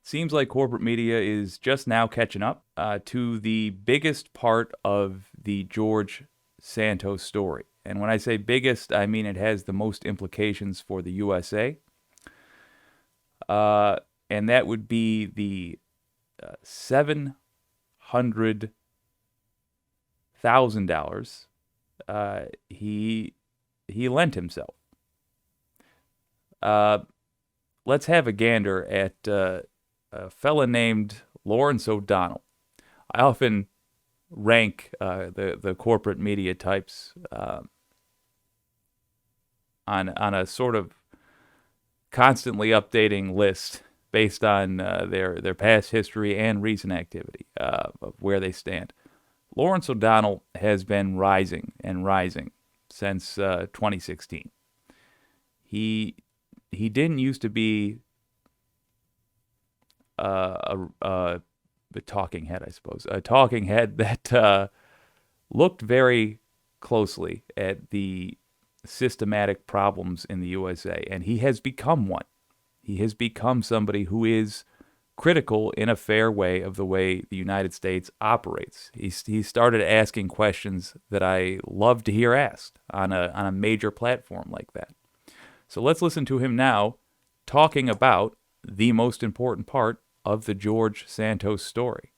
Seems like corporate media is just now catching up to the biggest part of the George Santos story. And when I say biggest, I mean it has the most implications for the USA. Uh, and that would be the $700,000 he lent himself. Uh, let's have a gander at a fella named Lawrence O'Donnell. I often rank the corporate media types on a sort of constantly updating list based on their past history and recent activity of where they stand. Lawrence O'Donnell has been rising and rising since 2016. He didn't used to be a talking head, I suppose, a talking head that looked very closely at the systematic problems in the USA, and he has become one. He has become somebody who is critical in a fair way of the way the United States operates. He started asking questions that I love to hear asked on a major platform like that. So let's listen to him now talking about the most important part of the George Santos story.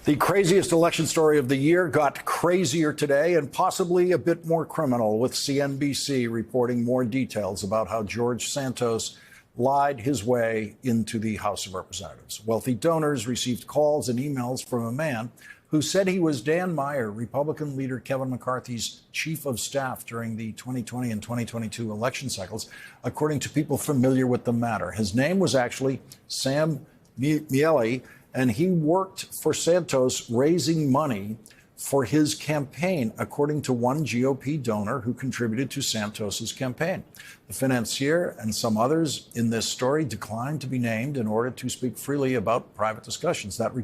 The craziest election story of the year got crazier today and possibly a bit more criminal, with CNBC reporting more details about how George Santos lied his way into the House of Representatives. Wealthy donors received calls and emails from a man who said he was Dan Meyer, Republican leader Kevin McCarthy's chief of staff during the 2020 and 2022 election cycles, according to people familiar with the matter. His name was actually Sam Miele, and he worked for Santos raising money for his campaign, according to one GOP donor who contributed to Santos's campaign. The financier and some others in this story declined to be named in order to speak freely about private discussions. Let's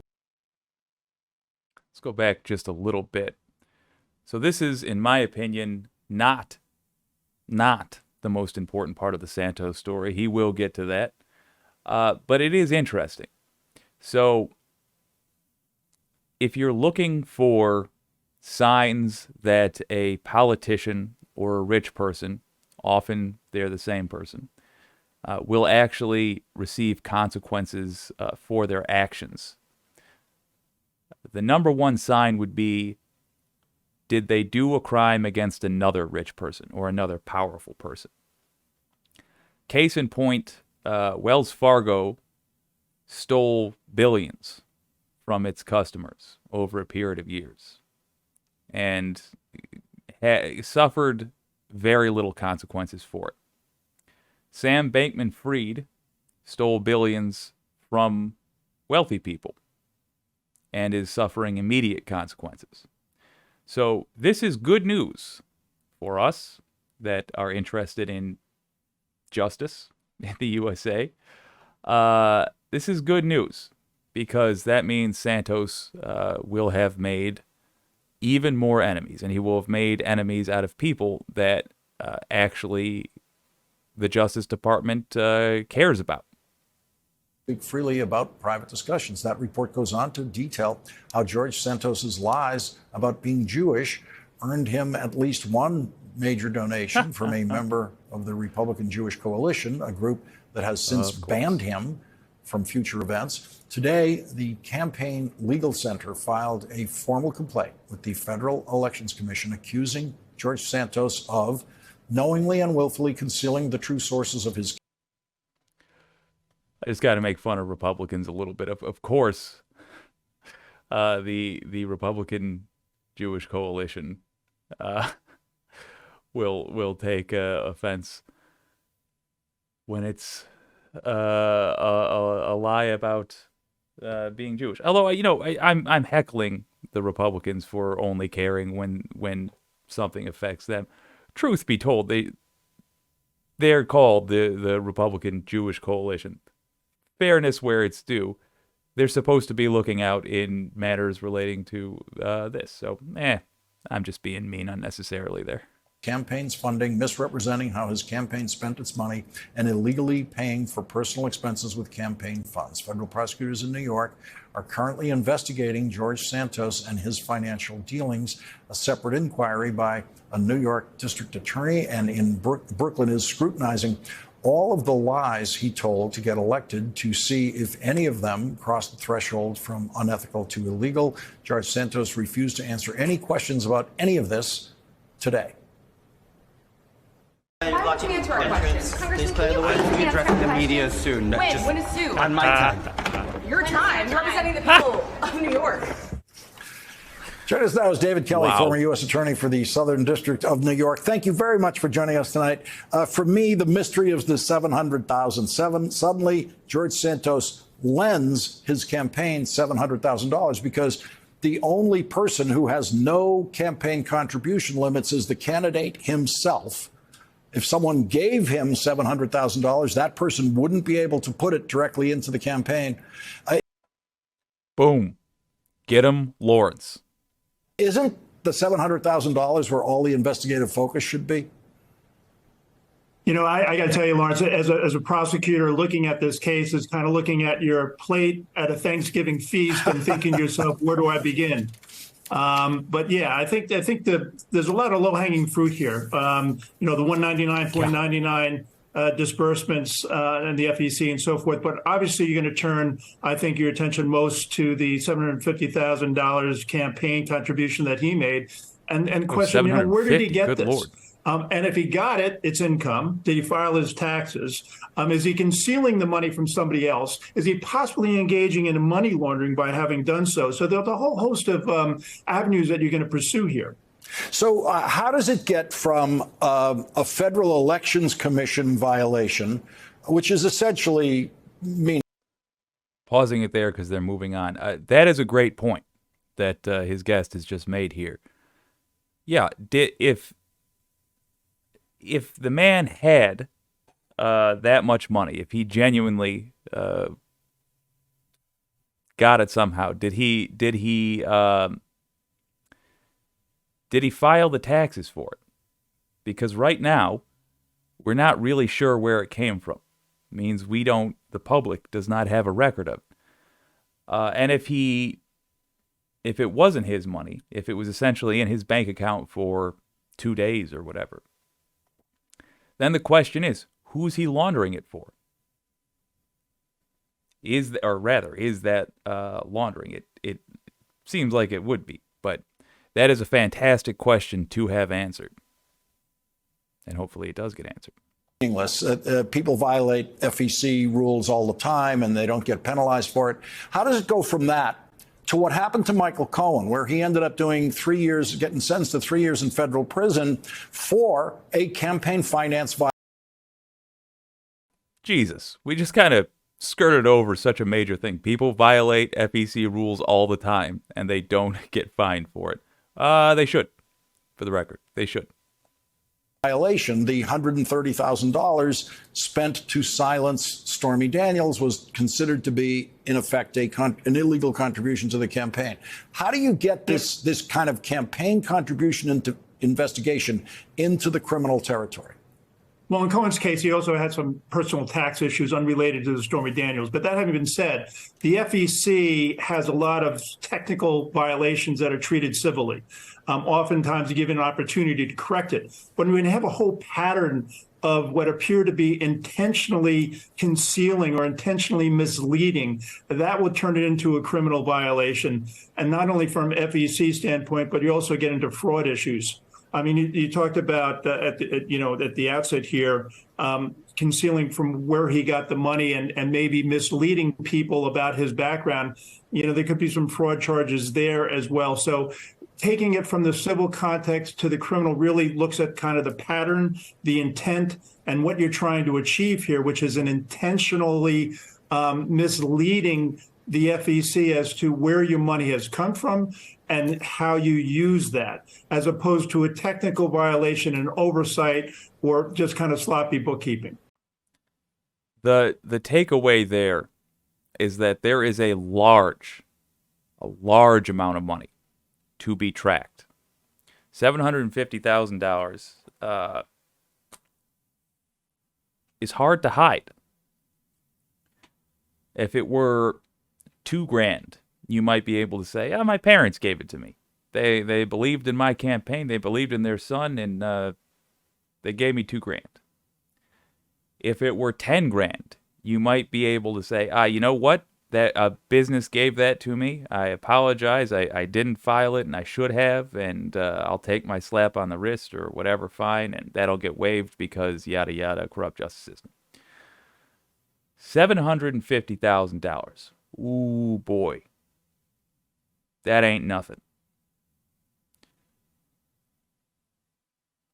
go back just a little bit. So this is, in my opinion, not the most important part of the Santos story. He will get to that. But it is interesting. So if you're looking for signs that a politician or a rich person, often they're the same person, will actually receive consequences for their actions, the number one sign would be, did they do a crime against another rich person or another powerful person? Case in point, Wells Fargo stole billions from its customers over a period of years and suffered very little consequences for it. Sam Bankman-Fried stole billions from wealthy people and is suffering immediate consequences. So this is good news for us that are interested in justice in the USA. This is good news because that means Santos will have made even more enemies, and he will have made enemies out of people that actually the Justice Department cares about. Speak freely about private discussions. That report goes on to detail how George Santos's lies about being Jewish earned him at least one major donation from a member of the Republican Jewish Coalition, a group that has since banned him from future events. Today, the Campaign Legal Center filed a formal complaint with the Federal Elections Commission accusing George Santos of knowingly and willfully concealing the true sources of his. I just got to make fun of Republicans a little bit. Of course, the Republican Jewish Coalition will take offense when it's a lie about being Jewish. Although I'm heckling the Republicans for only caring when something affects them. Truth be told, they're called the Republican Jewish Coalition. Fairness where it's due, they're supposed to be looking out in matters relating to this. So, I'm just being mean unnecessarily there. campaign's funding, misrepresenting how his campaign spent its money, and illegally paying for personal expenses with campaign funds. Federal prosecutors in New York are currently investigating George Santos and his financial dealings. A separate inquiry by a New York district attorney and in Brooklyn is scrutinizing all of the lies he told to get elected to see if any of them crossed the threshold from unethical to illegal. George Santos refused to answer any questions about any of this today. Why won't you answer our questions? Please clear the way to be addressing the media soon. When is soon? On my time. Your time. You're representing the people of New York. Joining us now is David Kelly, Wow. former U.S. Attorney for the Southern District of New York. Thank you very much for joining us tonight. For me, the mystery of the $700,000. Suddenly, George Santos lends his campaign $700,000 because the only person who has no campaign contribution limits is the candidate himself. If someone gave him $700,000, that person wouldn't be able to put it directly into the campaign. Boom. Get him, Lawrence. Isn't the $700,000 where all the investigative focus should be? You know, I got to tell you, Lawrence, as a prosecutor looking at this case is kind of looking at your plate at a Thanksgiving feast and thinking to yourself, where do I begin? But yeah, I think there's a lot of low-hanging fruit here. You know, the 199.99 disbursements and the FEC and so forth. But obviously, you're going to turn, I think, your attention most to the $750,000 campaign contribution that he made, and question, you know, where did he get Good this? Lord. And if he got it, it's income. Did he file his taxes? Is he concealing the money from somebody else? Is he possibly engaging in money laundering by having done so? So there's a whole host of avenues that you're going to pursue here. So how does it get from a Federal Elections Commission violation, which is essentially mean? Pausing it there because they're moving on. That is a great point that his guest has just made here. Yeah, if the man had that much money, if he genuinely got it somehow, did he file the taxes for it? Because right now, we're not really sure where it came from. It means the public does not have a record of it. And if it wasn't his money, if it was essentially in his bank account for 2 days or whatever, then the question is, who's he laundering it for? Is that laundering? It seems like it would be, but that is a fantastic question to have answered. And hopefully it does get answered. Meaningless. People violate FEC rules all the time and they don't get penalized for it. How does it go from that to what happened to Michael Cohen, where he ended up doing 3 years, getting sentenced to 3 years in federal prison for a campaign finance violation? Jesus, we just kind of skirted over such a major thing. People violate FEC rules all the time, and they don't get fined for it. They should, for the record. They should. Violation, the $130,000 spent to silence Stormy Daniels was considered to be, in effect, an illegal contribution to the campaign. How do you get this kind of campaign contribution into investigation into the criminal territory? Well, in Cohen's case, he also had some personal tax issues unrelated to the Stormy Daniels. But that having been said, the FEC has a lot of technical violations that are treated civilly. Oftentimes, you give an opportunity to correct it. But when you have a whole pattern of what appear to be intentionally concealing or intentionally misleading, that will turn it into a criminal violation. And not only from FEC standpoint, but you also get into fraud issues. I mean, you talked about at the outset here, concealing from where he got the money and maybe misleading people about his background. You know, there could be some fraud charges there as well. So taking it from the civil context to the criminal really looks at kind of the pattern, the intent, and what you're trying to achieve here, which is an intentionally misleading the FEC as to where your money has come from and how you use that, as opposed to a technical violation and oversight or just kind of sloppy bookkeeping. The takeaway there is that there is a large amount of money to be tracked. $750,000 is hard to hide. If it were $2,000, you might be able to say, "Oh, my parents gave it to me. They believed in my campaign. They believed in their son, and they gave me $2,000." If it were $10,000, you might be able to say, "You know what? That a business gave that to me. I apologize. I didn't file it, and I should have, and I'll take my slap on the wrist or whatever fine, and that'll get waived because yada yada, corrupt justice system." $750,000. Ooh boy, that ain't nothing.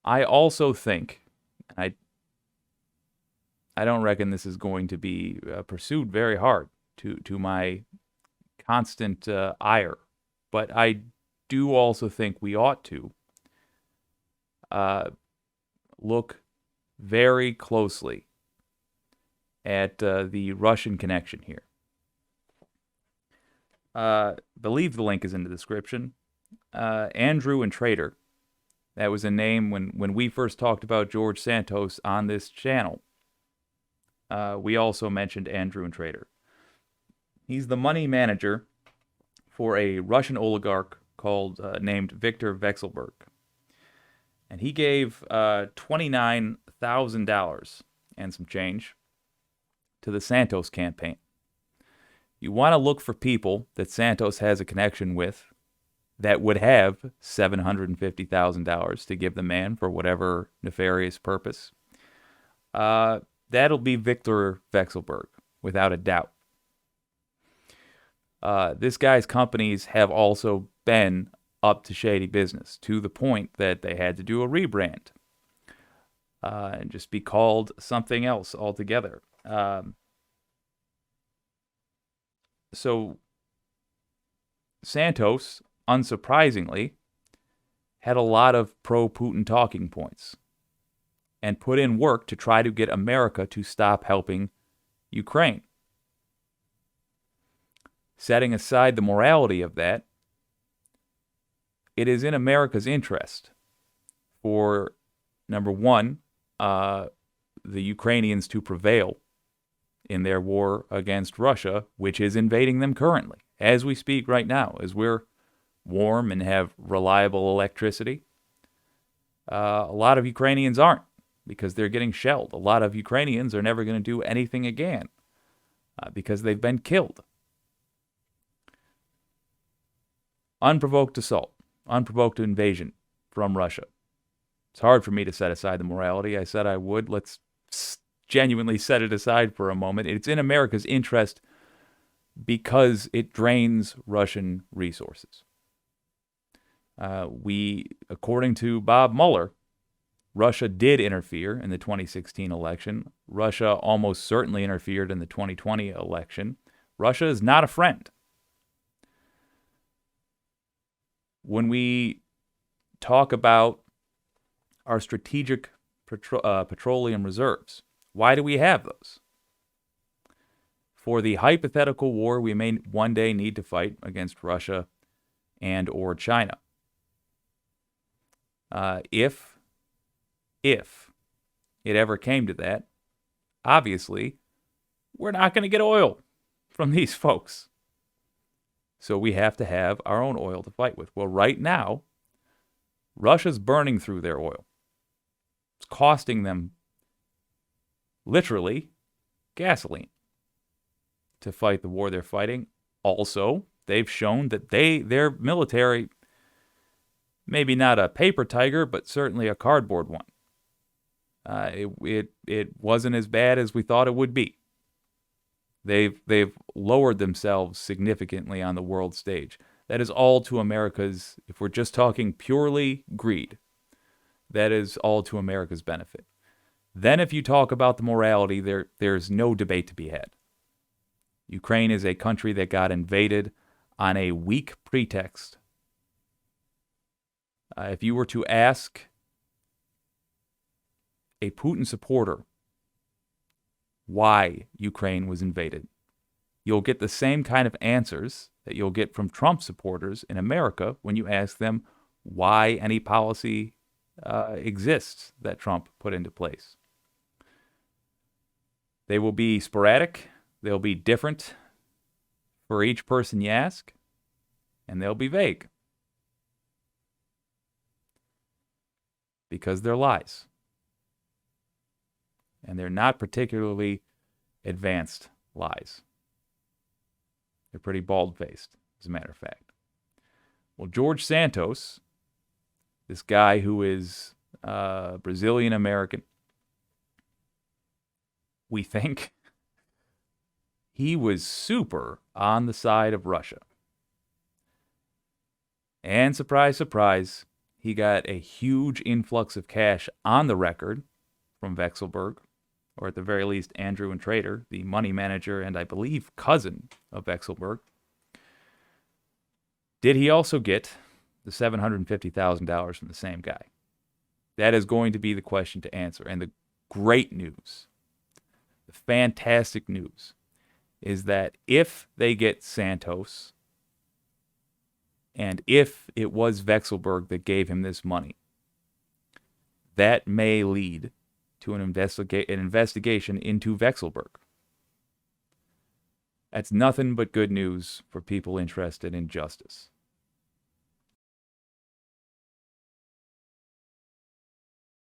I also think, and I don't reckon this is going to be pursued very hard to my constant ire, but I do also think we ought to look very closely at the Russian connection here. Believe the link is in the description. Andrew and Trader. That was a name when we first talked about George Santos on this channel. We also mentioned Andrew and Trader. He's the money manager for a Russian oligarch called named Viktor Vekselberg. And he gave $29,000 and some change to the Santos campaign. You want to look for people that Santos has a connection with that would have $750,000 to give the man for whatever nefarious purpose. That'll be Viktor Vekselberg, without a doubt. This guy's companies have also been up to shady business, to the point that they had to do a rebrand and just be called something else altogether. So Santos, unsurprisingly, had a lot of pro-Putin talking points and put in work to try to get America to stop helping Ukraine. Setting aside the morality of that, it is in America's interest for, number one, the Ukrainians to prevail in their war against Russia, which is invading them currently, as we speak right now, as we're warm and have reliable electricity. A lot of Ukrainians aren't, because they're getting shelled. A lot of Ukrainians are never going to do anything again because they've been killed. Unprovoked assault, unprovoked invasion from Russia. It's hard for me to set aside the morality. I said I would. Let's genuinely set it aside for a moment. It's in America's interest because it drains Russian resources. According to Bob Mueller, Russia did interfere in the 2016 election. Russia almost certainly interfered in the 2020 election. Russia is not a friend. When we talk about our strategic petroleum reserves, why do we have those? For the hypothetical war we may one day need to fight against Russia and or China. If it ever came to that, obviously, we're not going to get oil from these folks. So we have to have our own oil to fight with. Well, right now, Russia's burning through their oil. It's costing them, literally, gasoline to fight the war they're fighting. Also, they've shown that their military, maybe not a paper tiger, but certainly a cardboard one. It wasn't as bad as we thought it would be. They've lowered themselves significantly on the world stage. That is all to America's, if we're just talking purely greed, that is all to America's benefit. Then if you talk about the morality, there's no debate to be had. Ukraine is a country that got invaded on a weak pretext. If you were to ask a Putin supporter why Ukraine was invaded, you'll get the same kind of answers that you'll get from Trump supporters in America when you ask them why any policy exists that Trump put into place. They will be sporadic, they'll be different for each person you ask, and they'll be vague. Because they're lies. And they're not particularly advanced lies. They're pretty bald-faced, as a matter of fact. Well, George Santos, this guy who is Brazilian-American, we think, he was super on the side of Russia. And surprise, surprise, he got a huge influx of cash on the record from Vekselberg, or at the very least Andrew and Trader, the money manager and I believe cousin of Vekselberg. Did he also get the $750,000 from the same guy? That is going to be the question to answer. And the great news, the fantastic news, is that if they get Santos, and if it was Vekselberg that gave him this money, that may lead to an investigation into Vekselberg. That's nothing but good news for people interested in justice.